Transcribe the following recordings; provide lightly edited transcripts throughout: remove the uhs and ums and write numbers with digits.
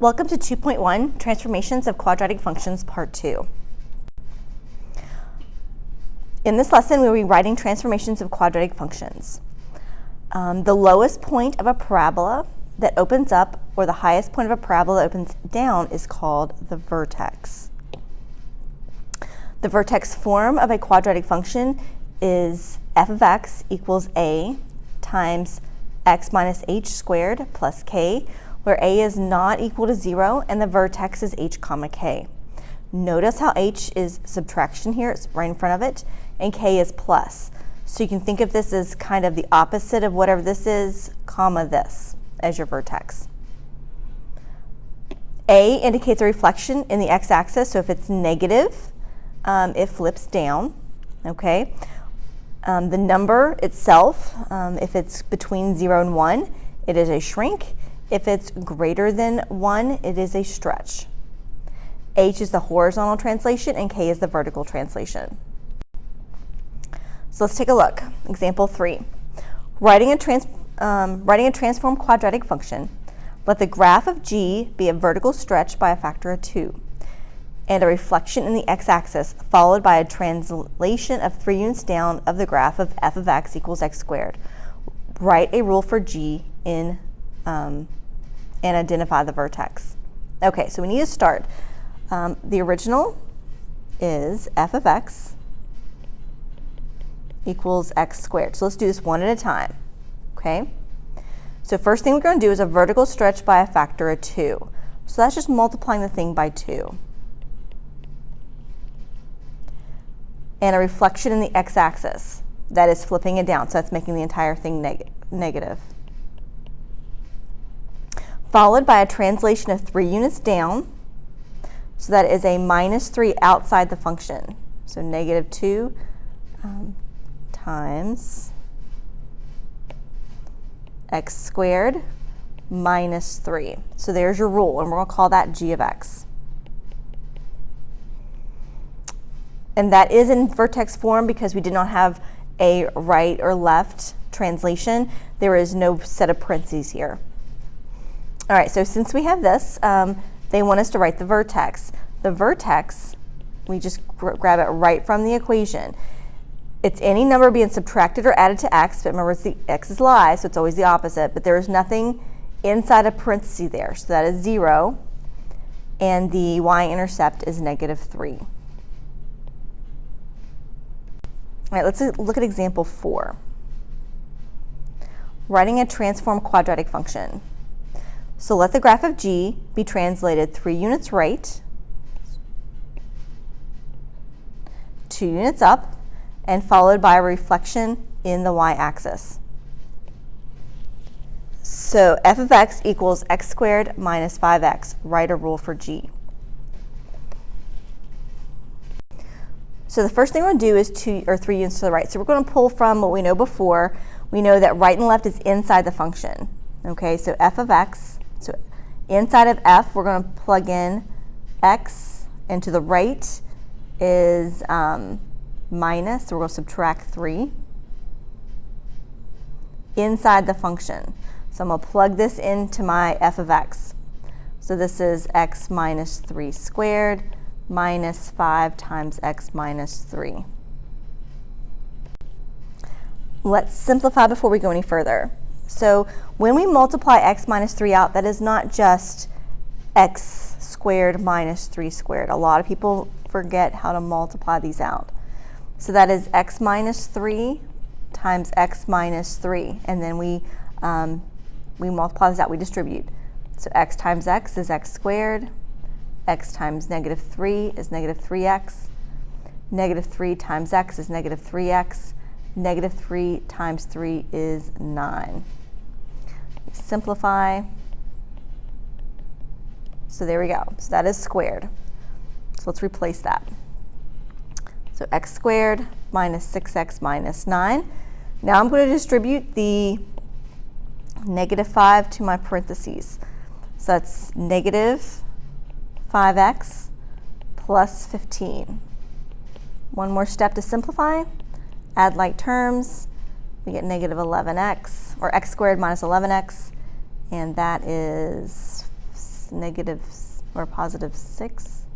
Welcome to 2.1, Transformations of Quadratic Functions, Part 2. In this lesson, we will be writing transformations of quadratic functions. The lowest point of a parabola that opens up, or the highest point of a parabola that opens down, is called the vertex. The vertex form of a quadratic function is f of x equals a times x minus h squared plus k, where a is not equal to 0 and the vertex is h comma k. Notice how h is subtraction here, it's right in front of it, and k is plus. So you can think of this as kind of the opposite of whatever this is, comma this, as your vertex. A indicates a reflection in the x-axis, so if it's negative, it flips down, okay? The number itself, if it's between 0 and 1, it is a shrink. If it's greater than 1, it is a stretch. H is the horizontal translation and K is the vertical translation. So let's take a look. Example 3. Writing a transformed quadratic function, let the graph of G be a vertical stretch by a factor of 2 and a reflection in the x-axis followed by a translation of 3 units down of the graph of f of x equals x squared. Write a rule for G in and identify the vertex. Okay, so we need to start. The original is f of x equals x squared. So let's do this one at a time, okay? So first thing we're going to do is a vertical stretch by a factor of 2. So that's just multiplying the thing by 2. And a reflection in the x-axis. That is flipping it down, so that's making the entire thing negative. Followed by a translation of 3 units down, so that is a minus 3 outside the function. So negative 2 times x squared minus 3. So there's your rule, and we're going to call that g of x. And that is in vertex form because we did not have a right or left translation. There is no set of parentheses here. All right, so since we have this, they want us to write the vertex. The vertex, we just grab it right from the equation. It's any number being subtracted or added to x, but remember the x is live, so it's always the opposite, but there is nothing inside a parenthesis there, so that is 0, and the y-intercept is negative 3. All right, let's look at example 4. Writing a transformed quadratic function. So let the graph of G be translated 3 units right, 2 units up, and followed by a reflection in the y-axis. So f of x equals x squared minus 5x. Write a rule for G. So the first thing we're going to do is 2 or 3 units to the right. So we're going to pull from what we know before. We know that right and left is inside the function. Okay, so f of x. So inside of f, we're going to plug in x, and to the right is minus, so we're going to subtract 3 inside the function. So I'm going to plug this into my f of x. So this is x minus 3 squared minus 5 times x minus 3. Let's simplify before we go any further. So when we multiply x minus 3 out, that is not just x squared minus 3 squared. A lot of people forget how to multiply these out. So that is x minus 3 times x minus 3. And then we multiply this out, we distribute. So x times x is x squared. X times negative 3 is negative 3x. Negative 3 times x is negative 3x. Negative 3 times 3 is 9. Simplify. So there we go. So that is squared. So let's replace that. So x squared minus 6x minus 9. Now I'm going to distribute the negative 5 to my parentheses. So that's negative 5x plus 15. One more step to simplify. Add like terms. We get negative 11x, or x squared minus 11x, and that is negative or positive 6.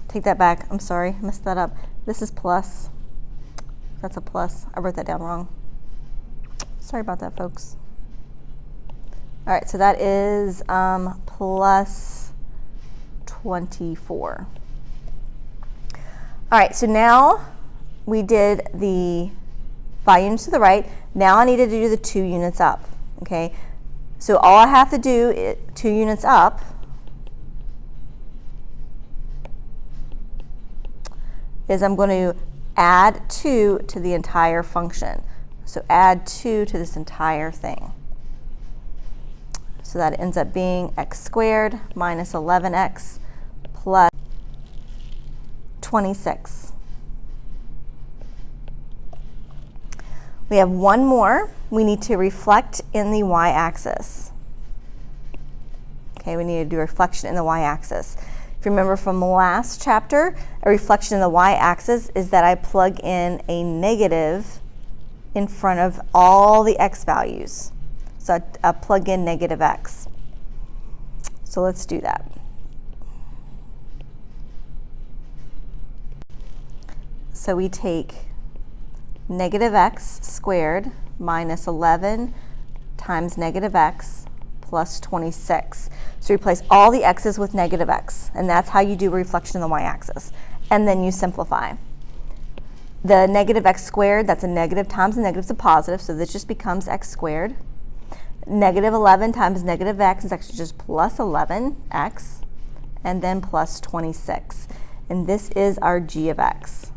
Take that back. I'm sorry, I messed that up. This is plus. That's a plus. I wrote that down wrong. Sorry about that, folks. All right, so that is plus 24. All right, so now we did the 5 units to the right. Now I needed to do the 2 units up, okay? So all I have to do is 2 units up is I'm going to add 2 to the entire function. So add 2 to this entire thing. So that ends up being x squared minus 11x plus 26. We have one more. We need to reflect in the y-axis. Okay, we need to do reflection in the y-axis. If you remember from last chapter, a reflection in the y-axis is that I plug in a negative in front of all the x values. So I plug in negative x. So let's do that. So we take negative x squared minus 11 times negative x plus 26. So replace all the x's with negative x, and that's how you do reflection in the y-axis. And then you simplify. The negative x squared, that's a negative times a negative is a positive, so this just becomes x squared. Negative 11 times negative x is actually just plus 11x, and then plus 26. And this is our g of x.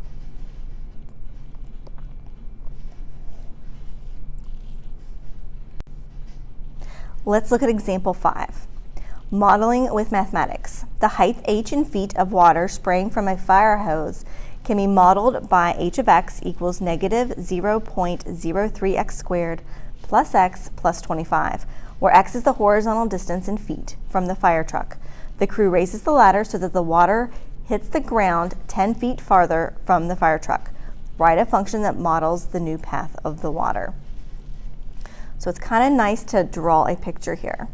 Let's look at example 5. Modeling with mathematics. The height h in feet of water spraying from a fire hose can be modeled by h of x equals negative 0.03x squared plus x plus 25, where x is the horizontal distance in feet from the fire truck. The crew raises the ladder so that the water hits the ground 10 feet farther from the fire truck. Write a function that models the new path of the water. So it's kind of nice to draw a picture here.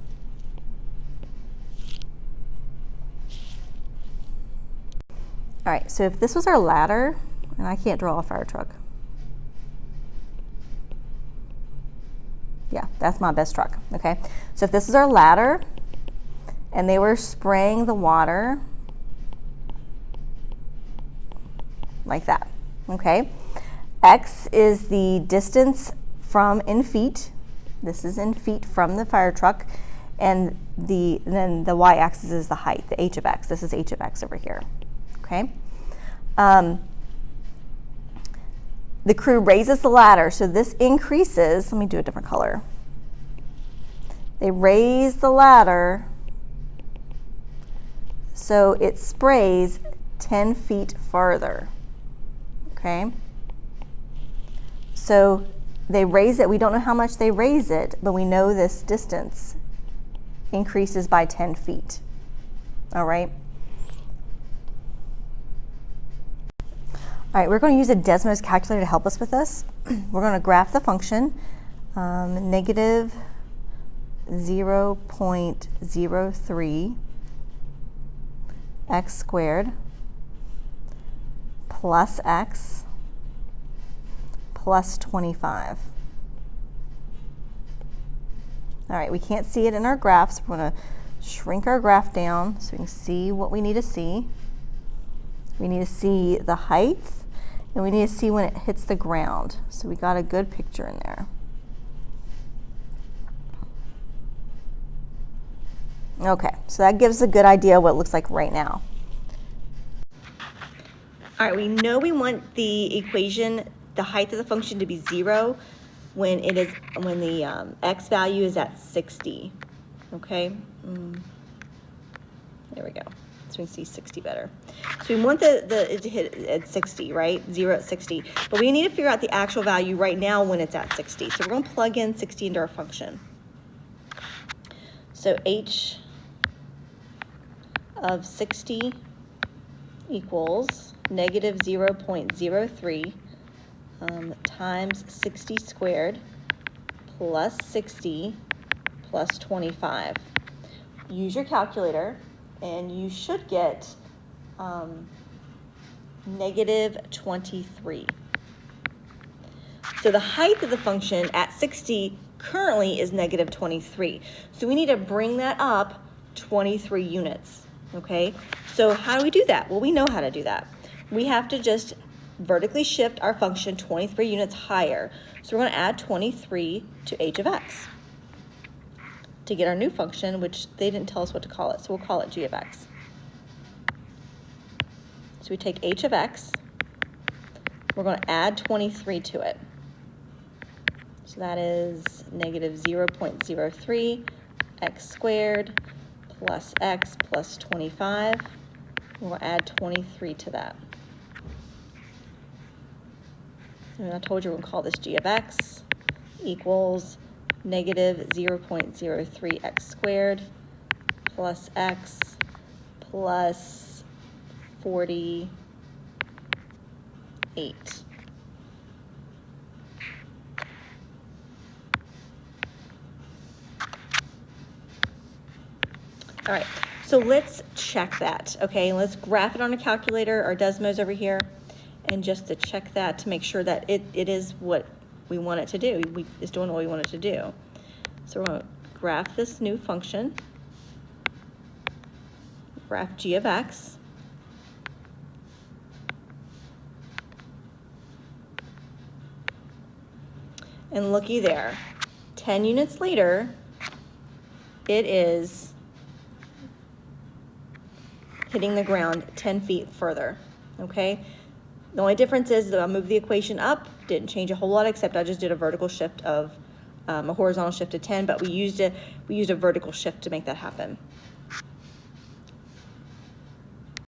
All right, so if this was our ladder, and I can't draw a fire truck. Yeah, that's my best truck, okay? So if this is our ladder, and they were spraying the water like that, okay? X is the distance from in feet. This is in feet from the fire truck, and then the y-axis is the height, the h of x. This is h of x over here, okay? The crew raises the ladder, so this increases. Let me do a different color. They raise the ladder so it sprays 10 feet farther, okay? So they raise it. We don't know how much they raise it, but we know this distance increases by 10 feet. All right. All right, we're going to use a Desmos calculator to help us with this. We're going to graph the function negative 0.03 x squared plus x plus 25. All right, we can't see it in our graphs. We're going to shrink our graph down so we can see what we need to see. We need to see the height, and we need to see when it hits the ground. So we got a good picture in there. Okay, so that gives a good idea of what it looks like right now. All right, we know we want the equation, the height of the function, to be 0 when the x value is at 60. Okay, there we go. So we can see 60 better. So we want it to hit at 60, right? 0 at 60. But we need to figure out the actual value right now when it's at 60. So we're going to plug in 60 into our function. So h of 60 equals negative 0.03 times 60 squared plus 60 plus 25. Use your calculator, and you should get negative 23. So the height of the function at 60 currently is negative 23. So we need to bring that up 23 units, okay? So how do we do that? Well, we know how to do that. We have to just vertically shift our function 23 units higher. So we're going to add 23 to h of x to get our new function, which they didn't tell us what to call it, so we'll call it g of x. So we take h of x, we're going to add 23 to it. So that is negative 0.03 x squared plus x plus 25. We'll add 23 to that. And I told you we're going to call this g of x equals negative 0.03 x squared plus x plus 48. All right, so let's check that, okay? Let's graph it on a calculator. Our Desmo's over here. And just to check that to make sure that it is what we want it to do. It's doing what we want it to do. So we're going to graph this new function. Graph g of x. And looky there. 10 units later, it is hitting the ground 10 feet further, okay? The only difference is that I moved the equation up, didn't change a whole lot, except I just did a vertical shift of a horizontal shift of 10, but we used a vertical shift to make that happen.